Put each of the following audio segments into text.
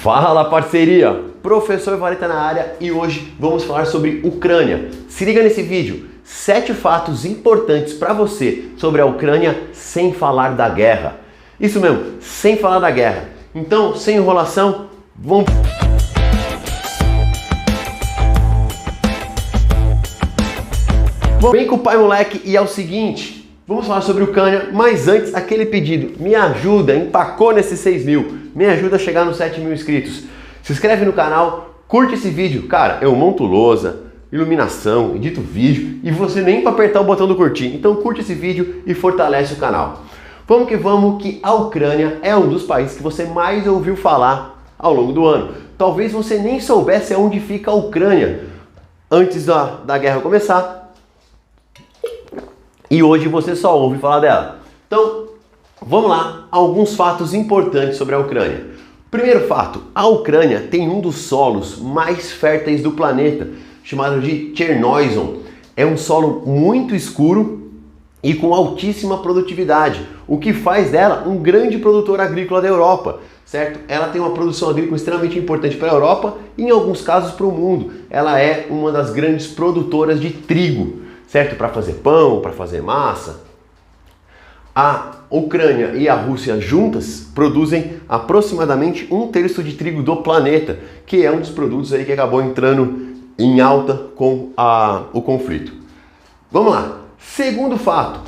Fala, parceria! Professor Vareta na área e hoje vamos falar sobre Ucrânia. Se liga nesse vídeo, 7 fatos importantes para você sobre a Ucrânia sem falar da guerra. Isso mesmo, sem falar da guerra. Então, sem enrolação, vamos... Vem com o pai moleque e é o seguinte, vamos falar sobre Ucrânia, mas antes aquele pedido, me ajuda, empacou nesses 6 mil, me ajuda a chegar nos 7 mil inscritos. Se inscreve no canal, curte esse vídeo, cara, eu monto lousa, iluminação, edito vídeo e você nem para apertar o botão do curtir, então curte esse vídeo e fortalece o canal. Vamos que a Ucrânia é um dos países que você mais ouviu falar ao longo do ano. Talvez você nem soubesse onde fica a Ucrânia antes da guerra começar. E hoje você só ouve falar dela. Então, vamos lá, alguns fatos importantes sobre a Ucrânia. Primeiro fato, a Ucrânia tem um dos solos mais férteis do planeta, chamado de Chernobyl. É um solo muito escuro e com altíssima produtividade, o que faz dela um grande produtor agrícola da Europa, certo? Ela tem uma produção agrícola extremamente importante para a Europa e em alguns casos para o mundo. Ela é uma das grandes produtoras de trigo, certo? Para fazer pão, para fazer massa. A Ucrânia e a Rússia juntas produzem aproximadamente 1/3 de trigo do planeta, que é um dos produtos aí que acabou entrando em alta com o conflito. Vamos lá. Segundo fato,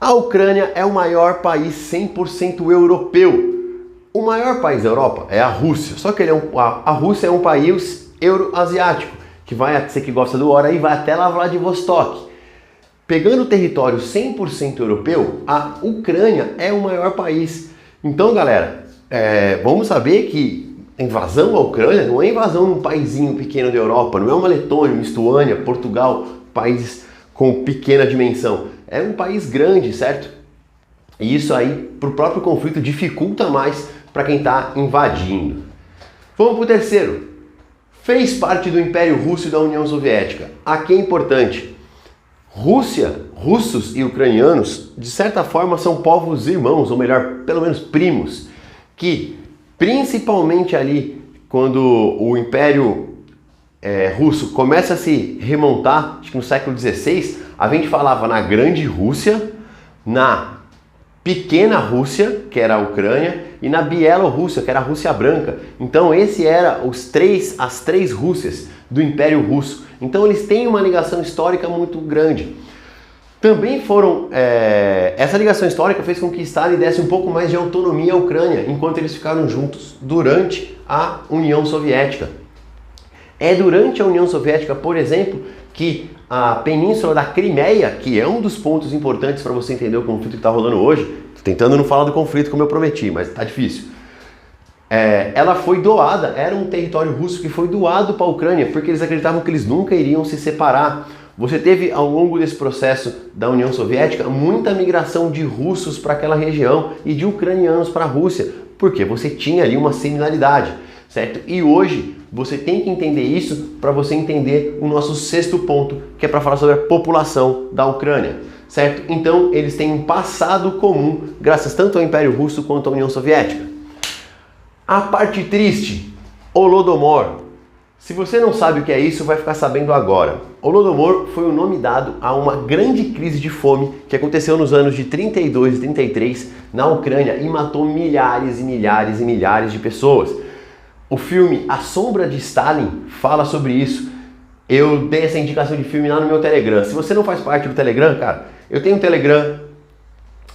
a Ucrânia é o maior país 100% europeu. O maior país da Europa é a Rússia, só que a Rússia é um país euroasiático, que vai, você que gosta do ouro aí, vai até lá Vladivostok. Pegando o território 100% europeu, a Ucrânia é o maior país. Então, galera, vamos saber que a invasão à Ucrânia não é invasão num paísinho pequeno da Europa, não é uma Letônia, uma Estônia, Portugal, países com pequena dimensão. É um país grande, certo? E isso aí, para o próprio conflito, dificulta mais para quem está invadindo. Vamos para o terceiro. Fez parte do Império Russo e da União Soviética. Aqui é importante. Russos e ucranianos, de certa forma, são povos irmãos, ou melhor, pelo menos primos, que principalmente ali, quando o Império Russo começa a se remontar, acho que no século XVI, a gente falava na Grande Rússia, na Pequena Rússia, que era a Ucrânia, e na Bielorrússia, que era a Rússia Branca. Então esse era as três Rússias do Império Russo. Então eles têm uma ligação histórica muito grande. Também essa ligação histórica fez com que Stalin desse um pouco mais de autonomia à Ucrânia, enquanto eles ficaram juntos durante a União Soviética. É durante a União Soviética, por exemplo, que a Península da Crimeia, que é um dos pontos importantes para você entender o conflito que está rolando hoje, tô tentando não falar do conflito como eu prometi, mas tá difícil. Ela foi doada, era um território russo que foi doado para a Ucrânia, porque eles acreditavam que eles nunca iriam se separar. Você teve, ao longo desse processo da União Soviética, muita migração de russos para aquela região e de ucranianos para a Rússia, porque você tinha ali uma similaridade, certo? E hoje você tem que entender isso para você entender o nosso sexto ponto, que é para falar sobre a população da Ucrânia, certo? Então eles têm um passado comum, graças tanto ao Império Russo quanto à União Soviética. A parte triste, Holodomor. Se você não sabe o que é isso, vai ficar sabendo agora. Holodomor foi o nome dado a uma grande crise de fome que aconteceu nos anos de 32 e 33 na Ucrânia e matou milhares e milhares e milhares de pessoas. O filme A Sombra de Stalin fala sobre isso. Eu dei essa indicação de filme lá no meu Telegram. Se você não faz parte do Telegram, cara, eu tenho um Telegram,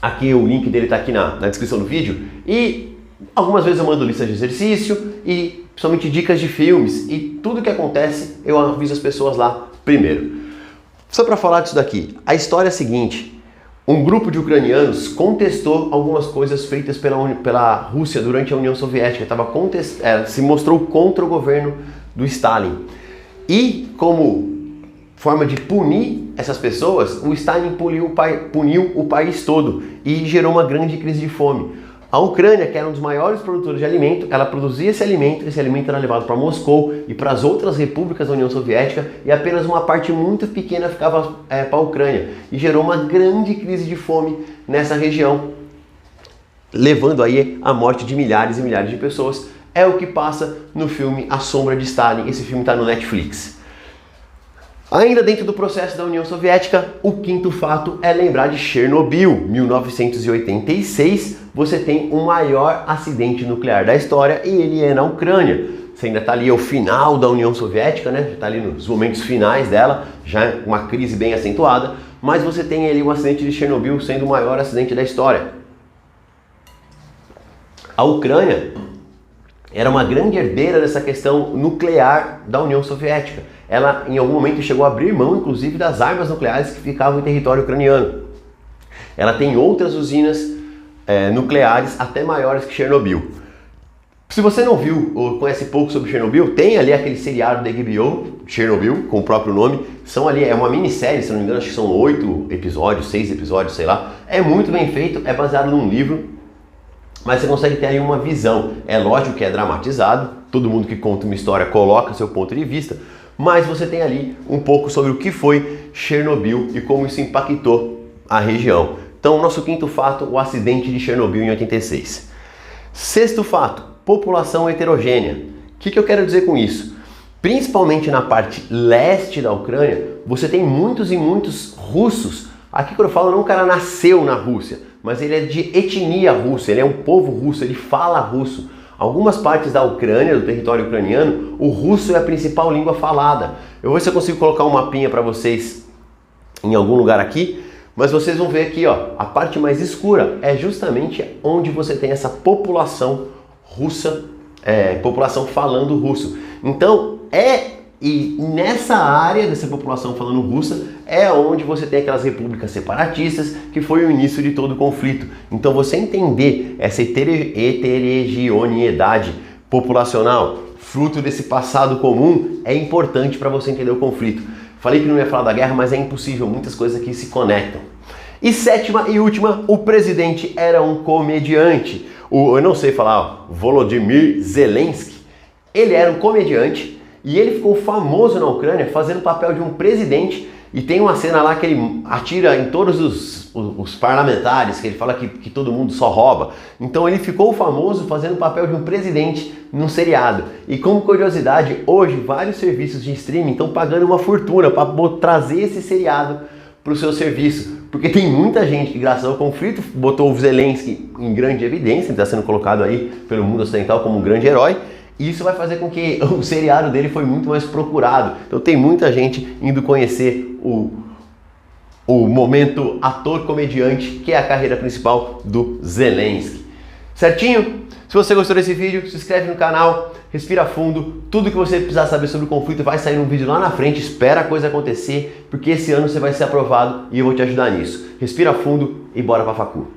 aqui o link dele está aqui na descrição do vídeo, e algumas vezes eu mando listas de exercício e principalmente dicas de filmes, e tudo que acontece eu aviso as pessoas lá primeiro. Só para falar disso daqui, a história é a seguinte: um grupo de ucranianos contestou algumas coisas feitas pela Rússia durante a União Soviética, se mostrou contra o governo do Stalin. E como forma de punir essas pessoas, o Stalin puniu o país todo e gerou uma grande crise de fome. A Ucrânia, que era um dos maiores produtores de alimento, ela produzia esse alimento era levado para Moscou e para as outras repúblicas da União Soviética, e apenas uma parte muito pequena ficava para a Ucrânia, e gerou uma grande crise de fome nessa região, levando aí à morte de milhares e milhares de pessoas. é o que passa no filme A Sombra de Stalin. Esse filme está no Netflix. Ainda dentro do processo da União Soviética, o quinto fato é lembrar de Chernobyl. 1986, você tem o maior acidente nuclear da história e ele é na Ucrânia. Você ainda está ali ao final da União Soviética, né? Já está ali nos momentos finais dela, já uma crise bem acentuada, mas você tem ali o acidente de Chernobyl sendo o maior acidente da história. A Ucrânia era uma grande herdeira dessa questão nuclear da União Soviética. Ela, em algum momento, chegou a abrir mão, inclusive, das armas nucleares que ficavam em território ucraniano. Ela tem outras usinas nucleares até maiores que Chernobyl. Se você não viu ou conhece pouco sobre Chernobyl, tem ali aquele seriado da HBO, Chernobyl, com o próprio nome. É uma minissérie, se não me engano, acho que são 8 episódios, 6 episódios, sei lá. É muito bem feito, é baseado num livro, mas você consegue ter aí uma visão. É lógico que é dramatizado, todo mundo que conta uma história coloca seu ponto de vista, mas você tem ali um pouco sobre o que foi Chernobyl e como isso impactou a região. Então, nosso quinto fato, o acidente de Chernobyl em 86. Sexto fato, população heterogênea. O que eu quero dizer com isso? Principalmente na parte leste da Ucrânia, você tem muitos e muitos russos. Aqui quando eu falo, não o cara nasceu na Rússia, mas ele é de etnia russa, ele é um povo russo, ele fala russo. Algumas partes da Ucrânia, do território ucraniano, o russo é a principal língua falada. Eu vou ver se eu consigo colocar um mapinha para vocês em algum lugar aqui, mas vocês vão ver aqui, ó, a parte mais escura é justamente onde você tem essa população russa, população falando russo. Então, e nessa área dessa população falando russa é onde você tem aquelas repúblicas separatistas que foi o início de todo o conflito. Então você entender essa heterogeneidade populacional, fruto desse passado comum, é importante para você entender o conflito. Falei que não ia falar da guerra, mas é impossível, muitas coisas aqui se conectam. E sétima e última, o presidente era um comediante. Eu não sei falar, Volodymyr Zelensky, ele era um comediante. E ele ficou famoso na Ucrânia fazendo o papel de um presidente. E tem uma cena lá que ele atira em todos os parlamentares, que ele fala que todo mundo só rouba. Então ele ficou famoso fazendo o papel de um presidente num seriado. E como curiosidade, hoje vários serviços de streaming estão pagando uma fortuna para trazer esse seriado para o seu serviço. Porque tem muita gente que, graças ao conflito, botou o Zelensky em grande evidência, está sendo colocado aí pelo mundo ocidental como um grande herói. E isso vai fazer com que o seriado dele foi muito mais procurado. Então tem muita gente indo conhecer o momento ator-comediante, que é a carreira principal do Zelensky. Certinho? Se você gostou desse vídeo, se inscreve no canal, respira fundo. Tudo que você precisar saber sobre o conflito vai sair num vídeo lá na frente. Espera a coisa acontecer, porque esse ano você vai ser aprovado e eu vou te ajudar nisso. Respira fundo e bora pra facu.